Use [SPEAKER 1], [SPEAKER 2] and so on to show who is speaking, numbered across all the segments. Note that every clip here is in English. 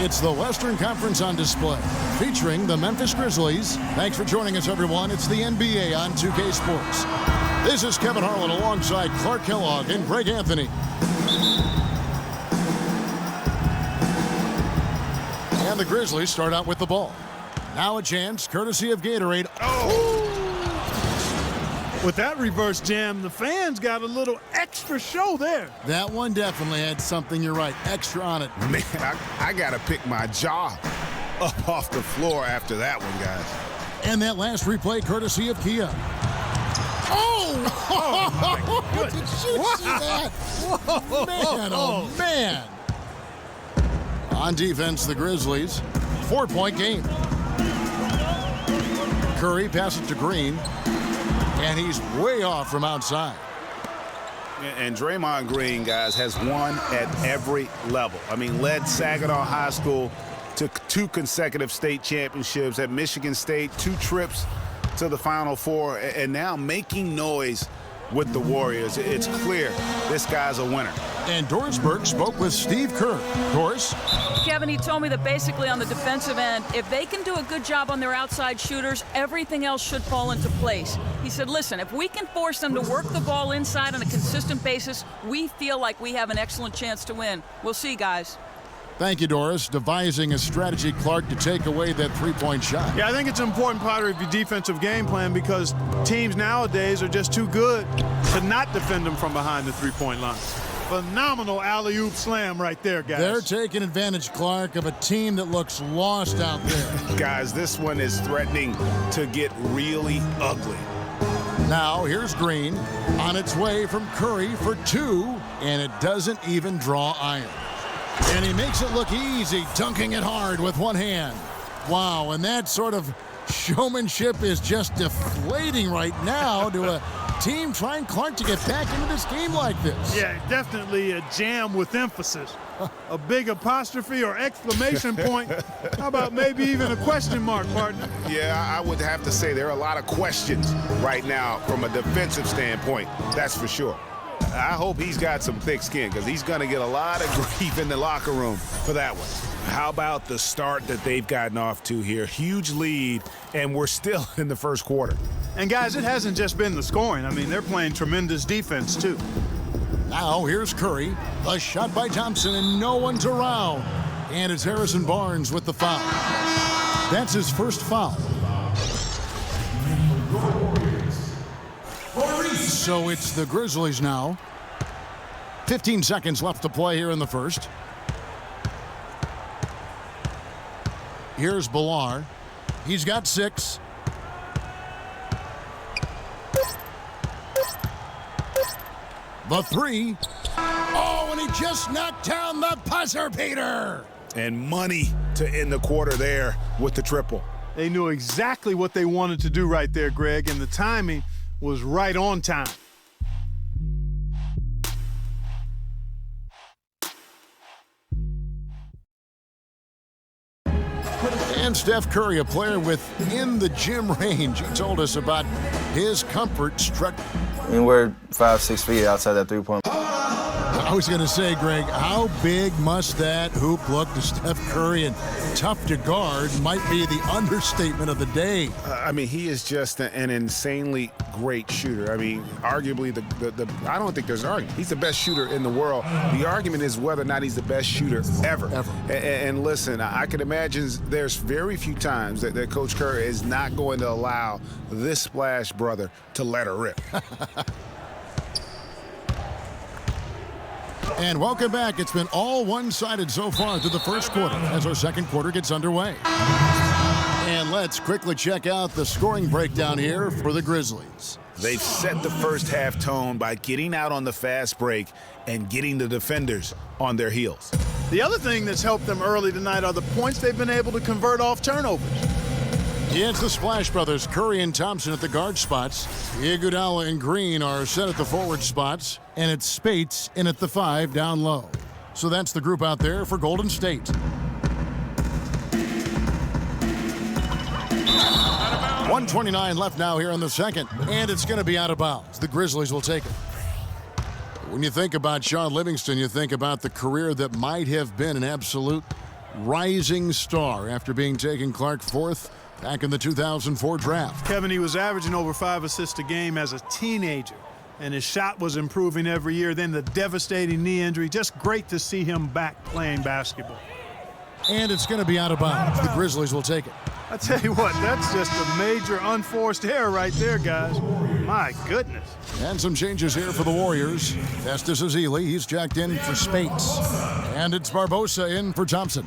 [SPEAKER 1] It's the Western Conference on display, featuring the Memphis Grizzlies. Thanks for joining us, everyone. It's the NBA on 2K Sports. This is Kevin Harlan alongside Clark Kellogg and Greg Anthony. And the Grizzlies start out with the ball. Now a chance, courtesy of Gatorade.
[SPEAKER 2] With that reverse jam, the fans got a little extra show there.
[SPEAKER 1] That one definitely had something, you're right, extra on it.
[SPEAKER 3] Man, I got to pick my jaw up off the floor after that one, guys.
[SPEAKER 1] And that last replay, courtesy of Kia. Oh my did you see that?
[SPEAKER 2] Whoa.
[SPEAKER 1] Man, oh man. On defense, the Grizzlies, 4-point game. Curry passes to Green, and he's way off from outside.
[SPEAKER 3] And Draymond Green, guys, has won at every level. I mean, led Saginaw High School to 2 consecutive state championships at Michigan State, 2 trips to the Final Four, and now making noise with the Warriors. It's clear this guy's a winner.
[SPEAKER 1] And Doris Burke spoke with Steve Kerr. Doris?
[SPEAKER 4] Kevin, he told me that basically on the defensive end, if they can do a good job on their outside shooters, everything else should fall into place. He said, listen, if we can force them to work the ball inside on a consistent basis, we feel like we have an excellent chance to win. We'll see, guys.
[SPEAKER 1] Thank you, Doris. Devising a strategy, Clark, to take away that 3-point shot.
[SPEAKER 2] Yeah, I think it's an important part of your defensive game plan because teams nowadays are just too good to not defend them from behind the 3-point line. Phenomenal alley-oop slam right there, guys.
[SPEAKER 1] They're taking advantage, Clark, of a team that looks lost out there.
[SPEAKER 3] Guys, this one is threatening to get really ugly.
[SPEAKER 1] Now, here's Green on its way from Curry for 2, and it doesn't even draw iron. And he makes it look easy, dunking it hard with one hand. Wow, and that sort of showmanship is just deflating right now to a team trying, Clark, to get back into this game like this.
[SPEAKER 2] Yeah, definitely a jam with emphasis. A big apostrophe or exclamation point. How about maybe even a question mark, partner?
[SPEAKER 3] Yeah, I would have to say there are a lot of questions right now from a defensive standpoint, that's for sure. I hope he's got some thick skin because he's going to get a lot of grief in the locker room for that one. How about the start that they've gotten off to here? Huge lead, and we're still in the first quarter.
[SPEAKER 2] And, guys, it hasn't just been the scoring. I mean, they're playing tremendous defense, too.
[SPEAKER 1] Now here's Curry. A shot by Thompson, and no one's around. And it's Harrison Barnes with the foul. That's his first foul. So it's the Grizzlies now. 15 seconds left to play here in the first. Here's Bhullars. He's got 6. The 3. Oh, and he just knocked down the buzzer beater.
[SPEAKER 3] And money to end the quarter there with the triple.
[SPEAKER 2] They knew exactly what they wanted to do right there, Greg, and the timing was right on time.
[SPEAKER 1] And Steph Curry, a player within the gym range, he told us about his comfort struck.
[SPEAKER 5] I mean, we're 5-6 feet outside that 3-point.
[SPEAKER 1] I was going to say, Greg, how big must that hoop look to Steph Curry? And tough to guard might be the understatement of the day.
[SPEAKER 3] I mean, he is just an insanely great shooter. I mean, arguably, I don't think there's an argument. He's the best shooter in the world. The argument is whether or not he's the best shooter ever. And listen, I can imagine there's very few times that Coach Curry is not going to allow this Splash brother to let her rip.
[SPEAKER 1] And welcome back. It's been all one-sided so far through the first quarter as our second quarter gets underway. And let's quickly check out the scoring breakdown here for the Grizzlies.
[SPEAKER 3] They've set the first half tone by getting out on the fast break and getting the defenders on their heels.
[SPEAKER 2] The other thing that's helped them early tonight are the points they've been able to convert off turnovers.
[SPEAKER 1] Yeah, it's the Splash Brothers, Curry and Thompson at the guard spots. Iguodala and Green are set at the forward spots. And it's Spates in at the 5 down low. So that's the group out there for Golden State. 1:29 left now here in the second. And it's going to be out of bounds. The Grizzlies will take it. When you think about Shaun Livingston, you think about the career that might have been an absolute rising star after being taken Clark fourth back in the 2004 draft.
[SPEAKER 2] Kevin, he was averaging over 5 assists a game as a teenager, and his shot was improving every year. Then the devastating knee injury. Just great to see him back playing basketball.
[SPEAKER 1] And it's going to be out of bounds. The Grizzlies will take it.
[SPEAKER 2] I tell you what, that's just a major unforced error right there, guys. My goodness.
[SPEAKER 1] And some changes here for the Warriors. Festus Ezeli, he's jacked in for Spates. And it's Barbosa in for Thompson.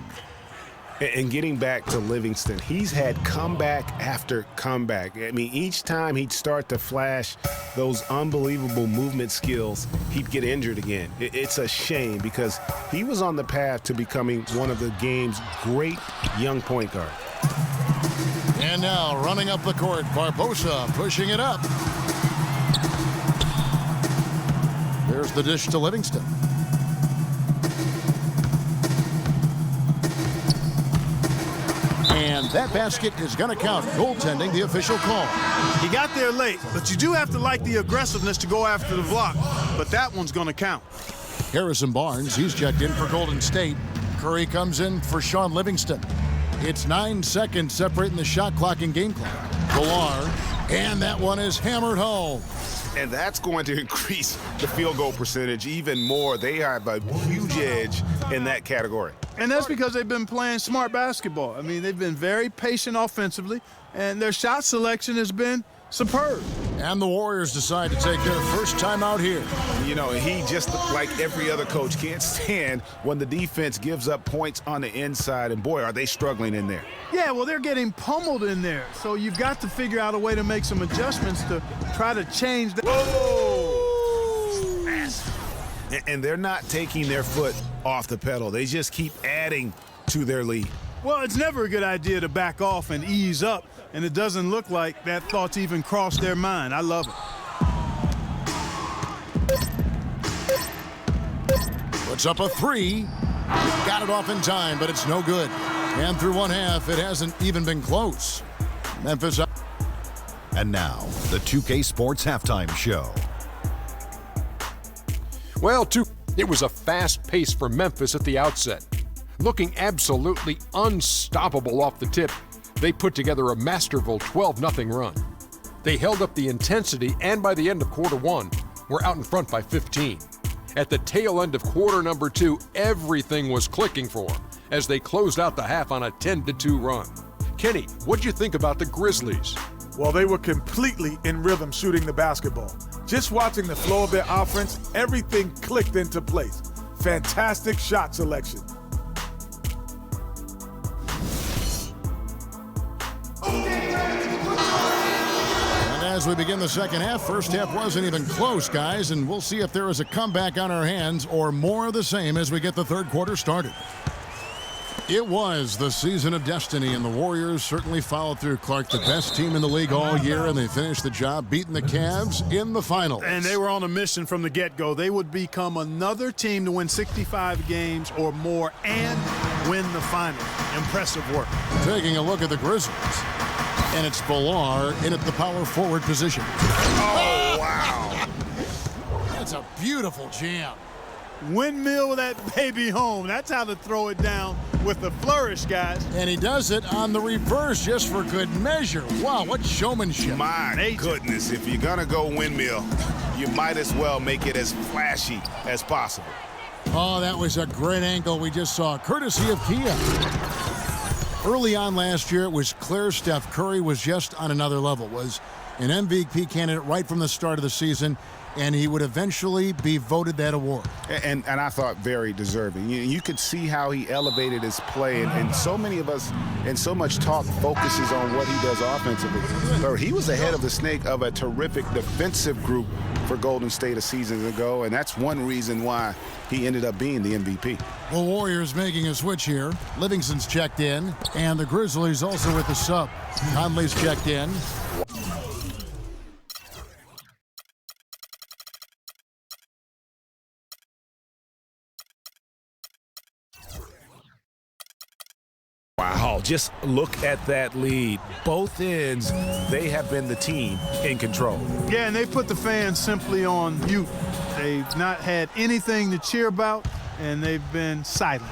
[SPEAKER 3] And getting back to Livingston, he's had comeback after comeback. I mean, each time he'd start to flash those unbelievable movement skills, he'd get injured again. It's a shame because he was on the path to becoming one of the game's great young point guards.
[SPEAKER 1] And now running up the court, Barbosa pushing it up. There's the dish to Livingston. And that basket is going to count. Goaltending, the official call.
[SPEAKER 2] He got there late, but you do have to like the aggressiveness to go after the block. But that one's going to count.
[SPEAKER 1] Harrison Barnes, he's checked in for Golden State. Curry comes in for Sean Livingston. It's 9 seconds separating the shot clock and game clock. Bhullars, and that one is hammered home.
[SPEAKER 3] And that's going to increase the field goal percentage even more. They have a huge edge in that category.
[SPEAKER 2] And that's because they've been playing smart basketball. I mean, they've been very patient offensively, and their shot selection has been superb.
[SPEAKER 1] And the Warriors decide to take their first time out here.
[SPEAKER 3] You know, he just like every other coach can't stand when the defense gives up points on the inside, and boy, are they struggling in there.
[SPEAKER 2] Yeah, well, they're getting pummeled in there, so you've got to figure out a way to make some adjustments to try to change that.
[SPEAKER 3] Whoa! And they're not taking their foot off the pedal. They just keep adding to their lead.
[SPEAKER 2] Well, it's never a good idea to back off and ease up, and it doesn't look like that thought's even crossed their mind. I love it.
[SPEAKER 1] Puts up a three. Got it off in time, but it's no good. And through one half, it hasn't even been close. Memphis up.
[SPEAKER 6] And now, the 2K Sports Halftime Show.
[SPEAKER 7] Well, it was a fast pace for Memphis at the outset. Looking absolutely unstoppable off the tip, they put together a masterful 12-0 run. They held up the intensity, and by the end of quarter one, were out in front by 15. At the tail end of quarter number 2, everything was clicking for them as they closed out the half on a 10-2 run. Kenny, what'd you think about the Grizzlies?
[SPEAKER 8] Well, they were completely in rhythm shooting the basketball. Just watching the flow of their offense, everything clicked into place. Fantastic shot selection.
[SPEAKER 1] And as we begin the second half, first half wasn't even close, guys, and we'll see if there is a comeback on our hands or more of the same as we get the third quarter started. It was the season of destiny, and the Warriors certainly followed through. Clark, the best team in the league all year, and they finished the job beating the Cavs in the finals.
[SPEAKER 2] And they were on a mission from the get-go. They would become another team to win 65 games or more and win the finals. Impressive work.
[SPEAKER 1] Taking a look at the Grizzlies, and it's Bhullars in at the power forward position.
[SPEAKER 3] Oh, wow.
[SPEAKER 1] That's a beautiful jam.
[SPEAKER 2] Windmill that baby home. That's how to throw it down with the flourish, guys.
[SPEAKER 1] And he does it on the reverse just for good measure. Wow, what showmanship.
[SPEAKER 3] My goodness, if you're going to go windmill, you might as well make it as flashy as possible.
[SPEAKER 1] Oh, that was a great angle we just saw, courtesy of Kia. Early on last year, it was clear Steph Curry was just on another level, was an MVP candidate right from the start of the season, and he would eventually be voted that award.
[SPEAKER 3] And I thought very deserving. You could see how he elevated his play, and so many of us and so much talk focuses on what he does offensively. But he was ahead of the snake of a terrific defensive group for Golden State a season ago, and that's one reason why he ended up being the MVP.
[SPEAKER 1] The Warriors making a switch here. Livingston's checked in, and the Grizzlies also with the sub. Conley's checked in.
[SPEAKER 3] Wow, just look at that lead. Both ends, they have been the team in control.
[SPEAKER 2] Yeah, and they put the fans simply on mute. They've not had anything to cheer about, and they've been silent.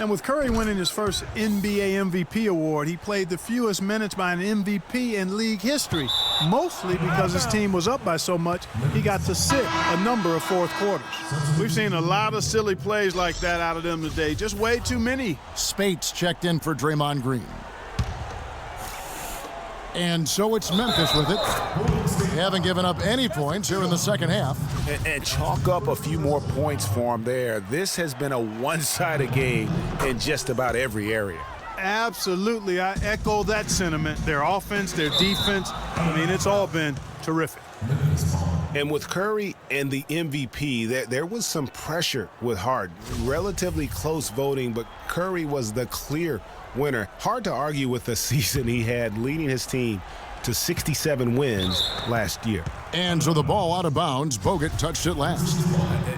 [SPEAKER 2] And with Curry winning his first NBA MVP award, he played the fewest minutes by an MVP in league history, mostly because his team was up by so much he got to sit a number of fourth quarters. We've seen a lot of silly plays like that out of them today, just way too many.
[SPEAKER 1] Spates checked in for Draymond Green. And so it's Memphis with it. They haven't given up any points here in the second half.
[SPEAKER 3] And chalk up a few more points for them there. This has been a one-sided game in just about every area.
[SPEAKER 2] Absolutely, I echo that sentiment. Their offense, their defense, I mean, it's all been terrific.
[SPEAKER 3] And with Curry and the MVP, there was some pressure with Harden. Relatively close voting, but Curry was the clear winner. Hard to argue with the season he had, leading his team to 67 wins last year.
[SPEAKER 1] And so the ball out of bounds. Bogut touched it last.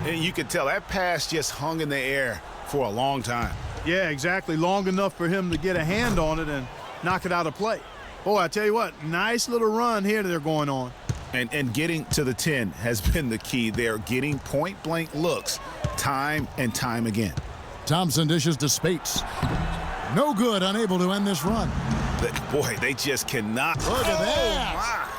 [SPEAKER 3] And you can tell that pass just hung in the air for a long time.
[SPEAKER 2] Yeah, exactly. Long enough for him to get a hand on it and knock it out of play. Boy, I tell you what, nice little run here they're going on.
[SPEAKER 3] And getting to the 10 has been the key. They're getting point-blank looks time and time again.
[SPEAKER 1] Thompson dishes to Spates. No good, unable to end this run.
[SPEAKER 3] Boy, they just cannot.
[SPEAKER 1] Look at that.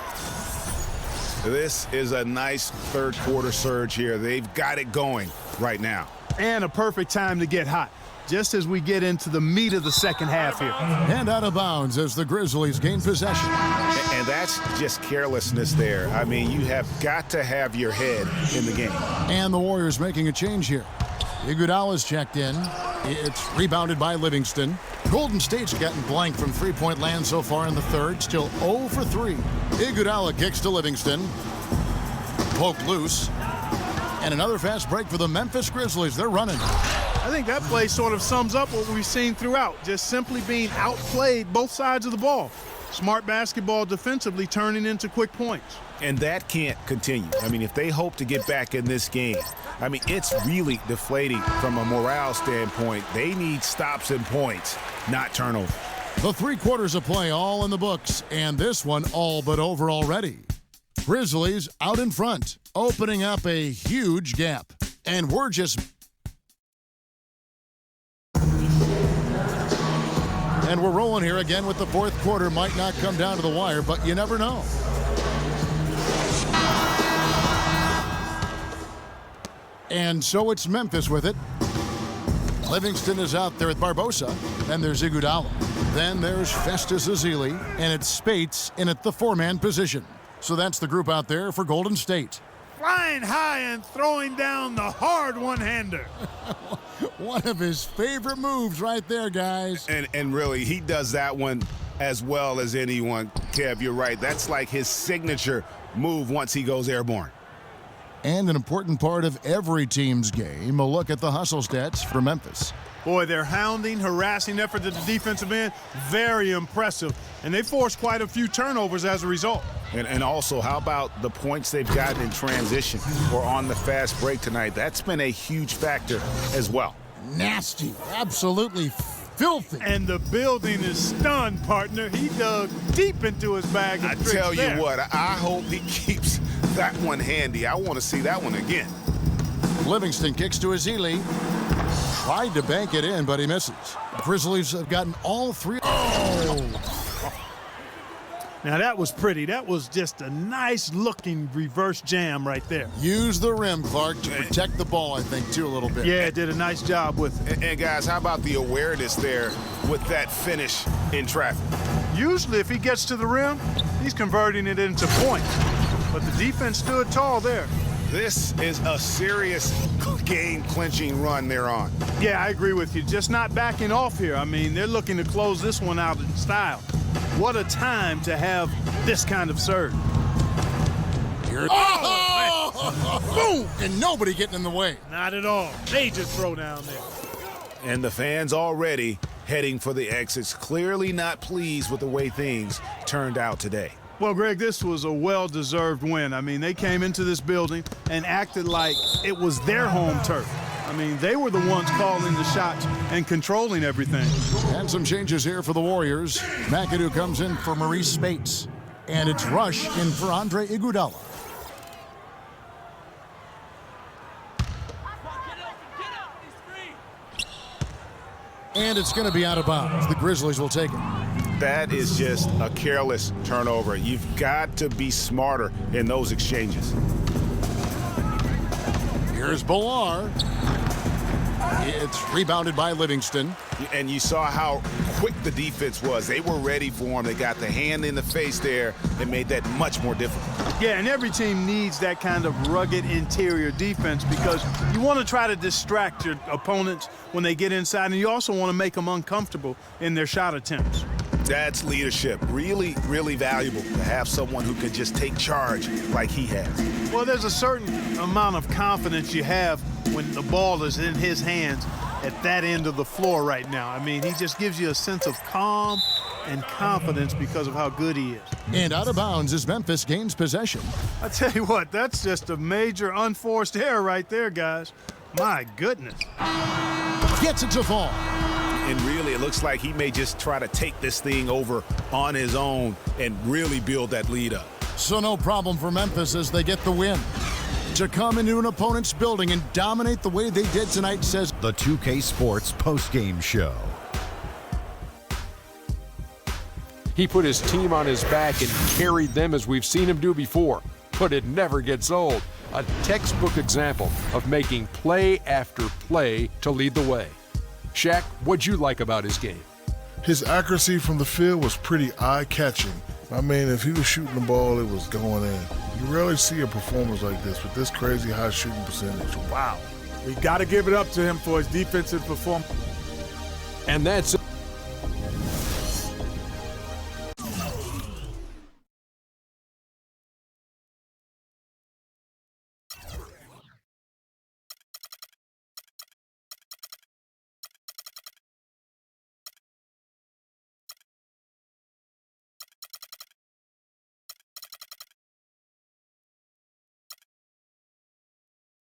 [SPEAKER 3] My. This is a nice third-quarter surge here. They've got it going right now.
[SPEAKER 2] And a perfect time to get hot, just as we get into the meat of the second half here.
[SPEAKER 1] And out of bounds as the Grizzlies gain possession.
[SPEAKER 3] And that's just carelessness there. I mean, you have got to have your head in the game.
[SPEAKER 1] And the Warriors making a change here. Iguodala's checked in. It's rebounded by Livingston. Golden State's gotten blank from three-point land so far in the third. Still 0 for 3. Iguodala kicks to Livingston. Poked loose. And another fast break for the Memphis Grizzlies. They're running.
[SPEAKER 2] I think that play sort of sums up what we've seen throughout, just simply being outplayed both sides of the ball. Smart basketball defensively turning into quick points.
[SPEAKER 3] And that can't continue. I mean, if they hope to get back in this game, I mean, it's really deflating from a morale standpoint. They need stops and points, not turnover.
[SPEAKER 1] The 3 quarters of play all in the books, and this one all but over already. Grizzlies out in front, opening up a huge gap. And we're just... And we're rolling here again with the fourth quarter. Might not come down to the wire, but you never know. And so it's Memphis with it. Livingston is out there with Barbosa. Then there's Iguodala. Then there's Festus Ezeli. And it's Spates in at the 4-man position. So that's the group out there for Golden State.
[SPEAKER 2] Flying high and throwing down the hard one-hander.
[SPEAKER 1] One of his favorite moves right there, guys.
[SPEAKER 3] And really, he does that one as well as anyone. Kev, you're right. That's like his signature move once he goes airborne.
[SPEAKER 1] And an important part of every team's game, a look at the hustle stats for Memphis.
[SPEAKER 2] Boy, their hounding, harassing effort at the defensive end, very impressive. And they forced quite a few turnovers as a result.
[SPEAKER 3] And also, how about the points they've gotten in transition or on the fast break tonight? That's been a huge factor as well.
[SPEAKER 1] Nasty, absolutely filthy.
[SPEAKER 2] And the building is stunned, partner. He dug deep into his bag of tricks.
[SPEAKER 3] I tell you
[SPEAKER 2] there.
[SPEAKER 3] what, I hope he keeps that one handy. I want to see that one again.
[SPEAKER 1] Livingston kicks to Ezeli. Tried to bank it in, but he misses. Grizzlies have gotten all 3. Oh!
[SPEAKER 2] Now that was pretty. That was just a nice-looking reverse jam right there.
[SPEAKER 1] Use the rim, Clark, to protect the ball, I think, too, a little bit.
[SPEAKER 2] Yeah, did a nice job with it.
[SPEAKER 3] And guys, how about the awareness there with that finish in traffic?
[SPEAKER 2] Usually, if he gets to the rim, he's converting it into points. But the defense stood tall there.
[SPEAKER 3] This is a serious game-clinching run they're on.
[SPEAKER 2] Yeah, I agree with you. Just not backing off here. I mean, they're looking to close this one out in style. What a time to have this kind of surge.
[SPEAKER 1] Boom! And nobody getting in the way.
[SPEAKER 2] Not at all. Major throw down there.
[SPEAKER 3] And the fans already heading for the exits, clearly not pleased with the way things turned out today.
[SPEAKER 2] Well, Greg, this was a well-deserved win. I mean, they came into this building and acted like it was their home turf. I mean, they were the ones calling the shots and controlling everything.
[SPEAKER 1] And some changes here for the Warriors. McAdoo comes in for Maurice Spates. And it's Rush in for Andre Iguodala. And it's going to be out of bounds. The Grizzlies will take it.
[SPEAKER 3] That is just a careless turnover. You've got to be smarter in those exchanges.
[SPEAKER 1] Here's Bhullars. It's rebounded by Livingston.
[SPEAKER 3] And you saw how quick the defense was. They were ready for him. They got the hand in the face there and made that much more difficult.
[SPEAKER 2] Yeah, and every team needs that kind of rugged interior defense because you want to try to distract your opponents when they get inside, and you also want to make them uncomfortable in their shot attempts.
[SPEAKER 3] That's leadership. Really, really valuable to have someone who can just take charge like he has.
[SPEAKER 2] Well, there's a certain amount of confidence you have when the ball is in his hands at that end of the floor right now. I mean, he just gives you a sense of calm and confidence because of how good he is.
[SPEAKER 1] And out of bounds as Memphis gains possession.
[SPEAKER 2] I tell you what, that's just a major unforced error right there, guys. My goodness.
[SPEAKER 1] Gets it to fall.
[SPEAKER 3] And really, it looks like he may just try to take this thing over on his own and really build that lead up.
[SPEAKER 1] So no problem for Memphis as they get the win. To come into an opponent's building and dominate the way they did tonight, says
[SPEAKER 6] The 2K Sports postgame show.
[SPEAKER 7] He put his team on his back and carried them as we've seen him do before, but it never gets old. A textbook example of making play after play to lead the way. Shaq, what'd you like about his game?
[SPEAKER 9] His accuracy from the field was pretty eye-catching. I mean, if he was shooting the ball, it was going in. You rarely see a performance like this with this crazy high shooting percentage. Wow.
[SPEAKER 8] We got to give it up to him for his defensive performance.
[SPEAKER 7] And that's